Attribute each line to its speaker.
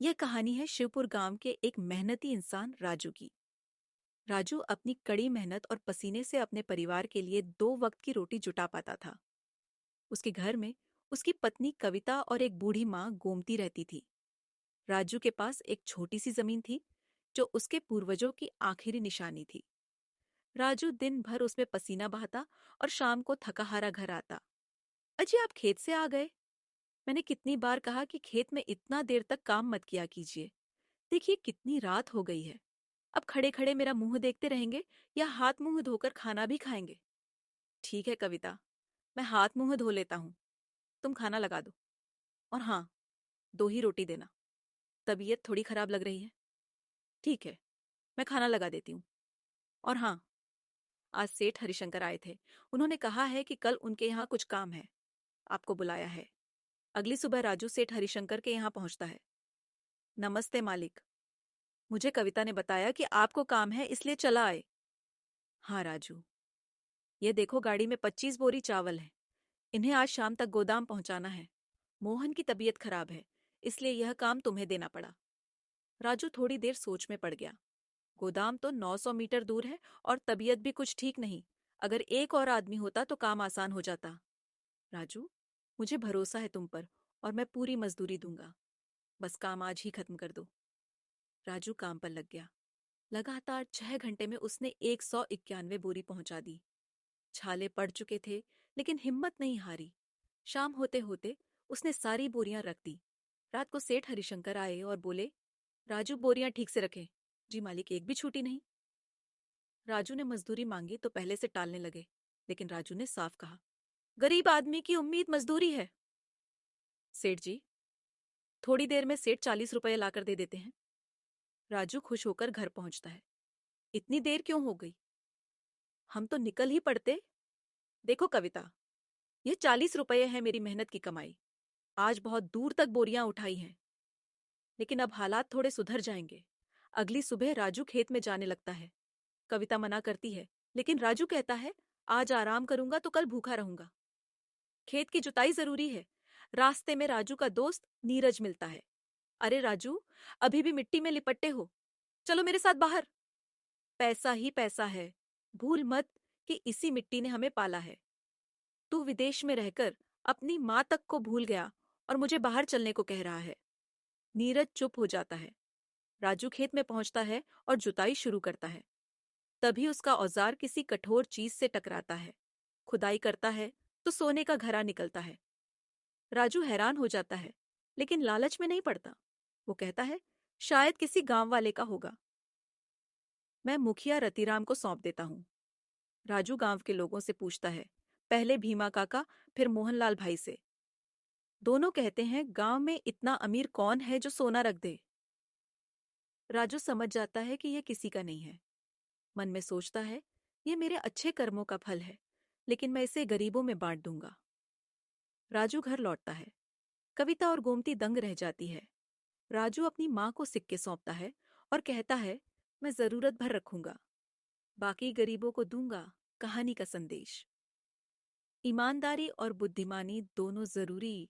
Speaker 1: यह कहानी है शिवपुर गांव के एक मेहनती इंसान राजू की। राजू अपनी कड़ी मेहनत और पसीने से अपने परिवार के लिए 2 वक्त की रोटी जुटा पाता था। उसके घर में उसकी पत्नी कविता और एक बूढ़ी माँ गोमती रहती थी। राजू के पास एक छोटी सी जमीन थी जो उसके पूर्वजों की आखिरी निशानी थी। राजू दिन भर उसमें पसीना बहाता और शाम को थकाहारा घर आता। अजी, आप खेत से आ गए? मैंने कितनी बार कहा कि खेत में इतना देर तक काम मत किया कीजिए। देखिए कितनी रात हो गई है। अब खड़े खड़े मेरा मुंह देखते रहेंगे या हाथ मुंह धोकर खाना भी खाएंगे? ठीक है कविता, मैं हाथ मुंह धो लेता हूँ। तुम खाना लगा दो। और हाँ, 2 ही रोटी देना। तबीयत थोड़ी खराब लग रही है। ठीक है, मैं खाना लगा देती हूँ। और हाँ, आज सेठ हरिशंकर आए थे। उन्होंने कहा है कि कल उनके यहाँ कुछ काम है, आपको बुलाया है। अगली सुबह राजू सेठ हरिशंकर के यहाँ पहुंचता है। नमस्ते मालिक, मुझे कविता ने बताया कि आपको काम है इसलिए चला आए। हाँ राजू, ये देखो गाड़ी में 25 बोरी चावल है। इन्हें आज शाम तक गोदाम पहुंचाना है। मोहन की तबीयत खराब है, इसलिए यह काम तुम्हें देना पड़ा। राजू थोड़ी देर सोच में पड़ गया। गोदाम तो 900 मीटर दूर है और तबीयत भी कुछ ठीक नहीं। अगर एक और आदमी होता तो काम आसान हो जाता। राजू, मुझे भरोसा है तुम पर और मैं पूरी मजदूरी दूंगा। बस काम आज ही खत्म कर दो। राजू काम पर लग गया। लगातार 6 घंटे में उसने 191 बोरी पहुंचा दी। छाले पड़ चुके थे, लेकिन हिम्मत नहीं हारी। शाम होते होते उसने सारी बोरियां रख दी। रात को सेठ हरिशंकर आए और बोले, राजू बोरियां ठीक से रखे। जी मालिक, एक भी छूटी नहीं। राजू ने मजदूरी मांगी तो पहले से टालने लगे, लेकिन राजू ने साफ कहा, गरीब आदमी की उम्मीद मजदूरी है। सेठ जी, थोड़ी देर में सेठ 40 रुपये लाकर दे देते हैं। राजू खुश होकर घर पहुंचता है। इतनी देर क्यों हो गई? हम तो निकल ही पड़ते। देखो कविता, ये 40 रुपये है मेरी मेहनत की कमाई। आज बहुत दूर तक बोरियां उठाई हैं, लेकिन अब हालात थोड़े सुधर जाएंगे। अगली सुबह राजू खेत में जाने लगता है। कविता मना करती है, लेकिन राजू कहता है, आज आराम करूंगा तो कल भूखा रहूंगा। खेत की जुताई जरूरी है। रास्ते में राजू का दोस्त नीरज मिलता है। अरे राजू, अभी भी मिट्टी में लिपटे हो? चलो मेरे साथ बाहर। पैसा ही पैसा है, भूल मत कि इसी मिट्टी ने हमें पाला है। तू विदेश में रहकर अपनी माँ तक को भूल गया और मुझे बाहर चलने को कह रहा है। नीरज चुप हो जाता है। राजू खेत में पहुंचता है और जुताई शुरू करता है। तभी उसका औजार किसी कठोर चीज से टकराता है। खुदाई करता है तो सोने का घड़ा निकलता है। राजू हैरान हो जाता है, लेकिन लालच में नहीं पड़ता। वो कहता है, शायद किसी गांव वाले का होगा। मैं मुखिया रतिराम को सौंप देता हूँ। राजू गांव के लोगों से पूछता है, पहले भीमा काका, फिर मोहनलाल भाई से। दोनों कहते हैं, गांव में इतना अमीर कौन है जो सोना रख दे। राजू समझ जाता है कि यह किसी का नहीं है। मन में सोचता है, ये मेरे अच्छे कर्मों का फल है, लेकिन मैं इसे गरीबों में बांट दूंगा। राजू घर लौटता है। कविता और गोमती दंग रह जाती है। राजू अपनी माँ को सिक्के सौंपता है और कहता है, मैं जरूरत भर रखूंगा, बाकी गरीबों को दूंगा। कहानी का संदेश, ईमानदारी और बुद्धिमानी दोनों जरूरी